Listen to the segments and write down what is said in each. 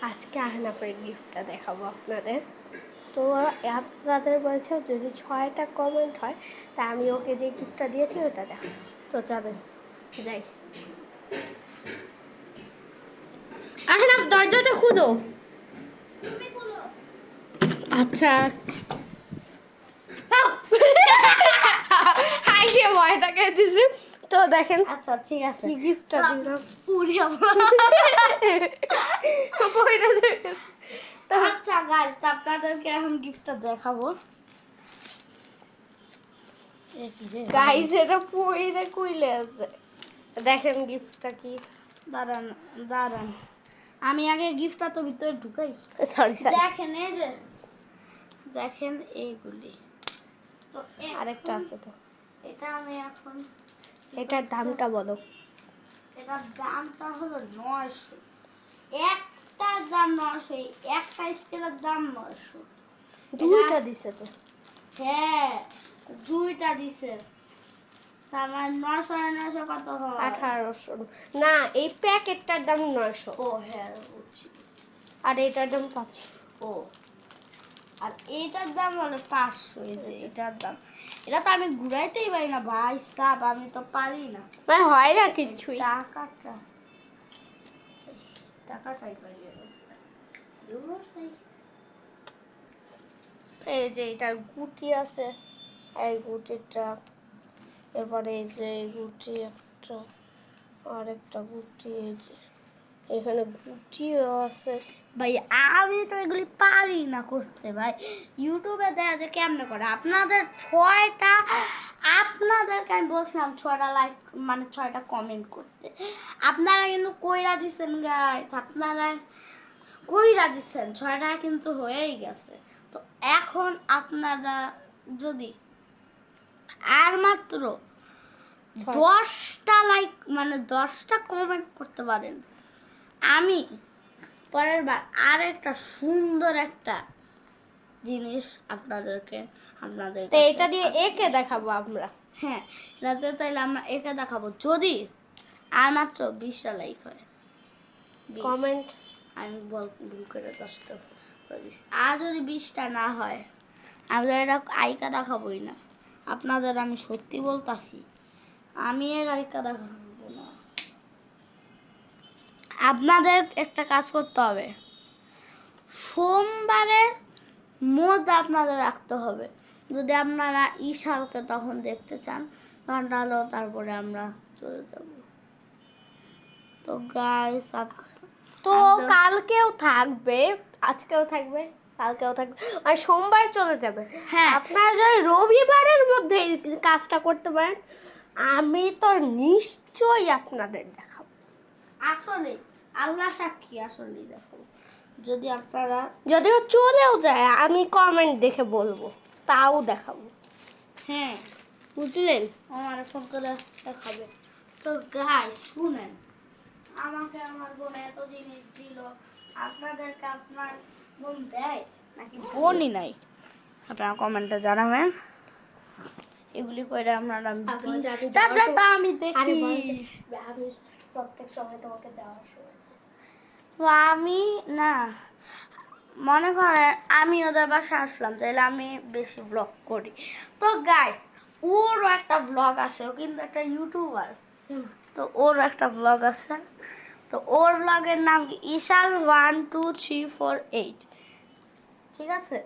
আজকে আহনাফের গিফটটা দেখাবো আপনাদের। তো আপনাদের বলছে যদি 6টা কমেন্ট হয় তা আমি ওকে যে গিফটটা দিয়েছি ওটা দেখাবো। তো যাবেন, যাই। আহনাফ দরজাটা খুলো। আচ্ছা হাসে ভয়টাকে দিছি। তো দেখেন, আচ্ছা ঠিক আছে, কি গিফটটা দিলাম। আচ্ছা গাইস, আপনাদেরকে এখন গিফটটা দেখাবো। গাইস এটা পুইরে কইলে আছে। দেখেন গিফটটা কি। দাঁড়ান দাঁড়ান, আমি আগে গিফটটা তো ভিতরে ঢুকাই। সরি সরি, দেখেন এই যে, দেখেন এইগুলি। তো আরেকটা আছে তো। এটা আমি এখন, এটার দামটা বলো। এটার দামটা হলো 900। একটার দাম 900, একটা স্কেলের দাম 900। দুইটা দিছে তো। হ্যাঁ, দুইটা দিছে, তার মানে 900 আর 900 কত হয়? 1800 না, এই প্যাকেটটার দাম 900 ও হ্যাঁ বুঝছি। আর এটার দাম 500। ও, আর এটার দাম হলো 500। এই যে এটার দাম, এটা তো আমি ঘুরাইতেই পারি না ভাই সাব, আমি তো পারি না। মানে হয় না কিছুই। টাকাটাই পাইয়ে গেছে। এই যে এটার গুটি আছে, এই গুটিটা, এবারে এই যে এই গুটি একটা, আর একটা গুটি, এই যে এখানে গুটিও আছে। ভাই আমি তো এগুলি পারি না করতে ভাই, ইউটিউবে দেখা যায় কেমনে করে। আপনাদের 6টা, আপনাদেরকে আমি বলছিলাম 6টা লাইক মানে 6টা কমেন্ট করতে, আপনারা কিন্তু কইরা দিচ্ছেন গাইস, আপনারা কইরা দিচ্ছেন, 6টা কিন্তু হয়েই গেছে। তো এখন আপনারা যদি আর মাত্র 10টা লাইক মানে 10টা কমেন্ট করতে পারেন, আমি পরের বার আর একটা সুন্দর একটা জিনিস আপনাদেরকে তো এটা দিয়ে একে দেখাবো আমরা। হ্যাঁ, এটাতে তাইলে আমরা একে দেখাবো যদি আর মাত্র 20টা লাইক হয়। 20 কমেন্ট আমি ভুল করে 10টা করে দিচ্ছি। আর যদি 20টা না হয়, আমরা এটা আইকা দেখাবোই না। আপনাদের আমি সত্যি বলতাছি, আমি এর আইকা দেখাবো না। আপনাদের একটা কাজ করতে হবে, সোমবারের মধ্যে আপনাদের রাখতে হবে। যদি আপনারা ঈশালকে তখন দেখতে চান তখন তাহলে তারপরে আমরা চলে যাব। তো গাইস, তো কালকেও থাকবে, আজকেও থাকবে, কালকেও থাকবে, আর সোমবার চলে যাবে। হ্যাঁ, আপনারা যদি রবিবারের মধ্যে এই কাজটা করতে পারেন, আমি তো নিশ্চয়ই আপনাদের দেখাবো। আসলে আল্লাহ সাক্ষী, আসলেই দেখাবো। যদি আপনারা, যদিও চলেও যায় আমি কমেন্ট দেখে বলবো, তাও দেখাবো। হ্যাঁ বুঝলেন? আমার ফোন করে দেখাবে। তো গাইস শুনেন, আমাকে আমার বোন এত জিনিস দিল, আপনাদেরকে আপনার বোন দেয় নাকি বোনই নাই, আপনারা কমেন্টে জানাবেন। এগুলি করে আপনারা আমি দেখি। আমি প্রত্যেক সময় তোমাকে যাওয়ার সময় তো আমি না, মনে করেন আমি ওদের বাসায় আসলাম, তাহলে আমি বেশি ব্লগ করি। তো গাইস, ওরও একটা ব্লগ আছে, ও কিন্তু একটা ইউটিউবার। তো ওর একটা ব্লগ আছে, তো ওর ব্লগের নাম কি ঈশাল 12348। ঠিক আছে,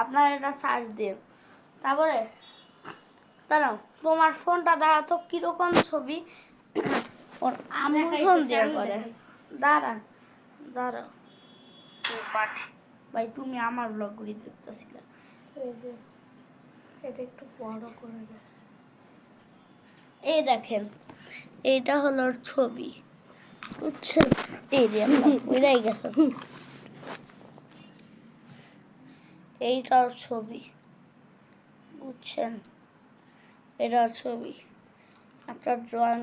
আপনারা এটা সার্চ দিন। তারপরে দাঁড়াও, তোমার ফোনটা দাঁড়া তো, কিরকম ছবি ওর আম্মুর ফোন দিয়ে করে। দাঁড়ান দাঁড়াও, ভাই তুমি আমার ব্লগগুলি দেখতেছিলে। এই যে এটা একটু বড় করে দাও। এই দেখেন, এইটা হলো ওর ছবি, বুঝছেন? এই যে ওইটাই গেছে, এইটা ওর ছবি, বুঝছেন? এটা ওর ছবি, একটা ড্রয়িং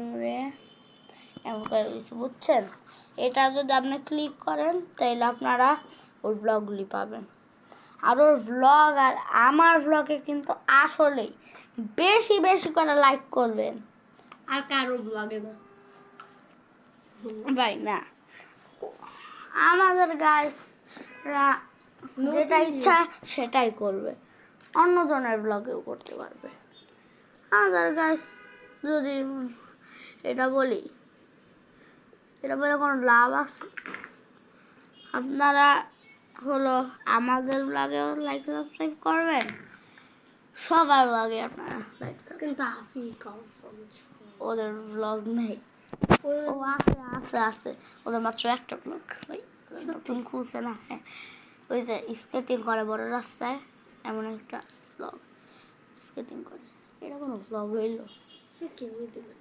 এমন করে দিয়েছে, বুঝছেন? এটা যদি আপনি ক্লিক করেন তাহলে আপনারা ওর ব্লগগুলি পাবেন। আর ওর ব্লগ আর আমার ব্লগে কিন্তু আসলেই বেশি বেশি করে লাইক করবেন। আর কারো ব্লগে না ভাই না, আমাদের গাইসরা যেটা ইচ্ছা সেটাই করবে, অন্যজনের ব্লগেও করতে পারবে। আমাদের গাইস যদি এটা বলি, এটা বলে কোনো লাভ আছে? আপনারা হলো আমাদের ব্লগেও লাইক সাবস্ক্রাইব করবেন, সবার ব্লগে আপনারা লাইক কিন্তু হাফি কনফার্ম ওদের ব্লগ নেই। ও আছে আছে আছে, ওদের মাত্র একটা ব্লগ ভাই, ওদের নতুন খুলছে না। হ্যাঁ, ওই যে স্কেটিং করে বড় রাস্তায়, এমন একটা ব্লগ, স্কেটিং করে। এটা কোনো ব্লগ হইলো? কেউ দেবে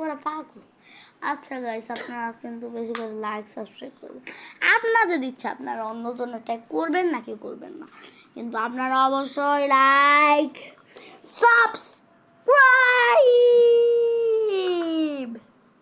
ওরা পাগল। আচ্ছা গাইস, আপনারা কিন্তু বেশি করে লাইক সাবস্ক্রাইব করবেন। আপনাদের ইচ্ছা, আপনারা অন্যজনেরটাই করবেন নাকি করবেন না, কিন্তু আপনারা অবশ্যই লাইক সাবস্ক্রাইব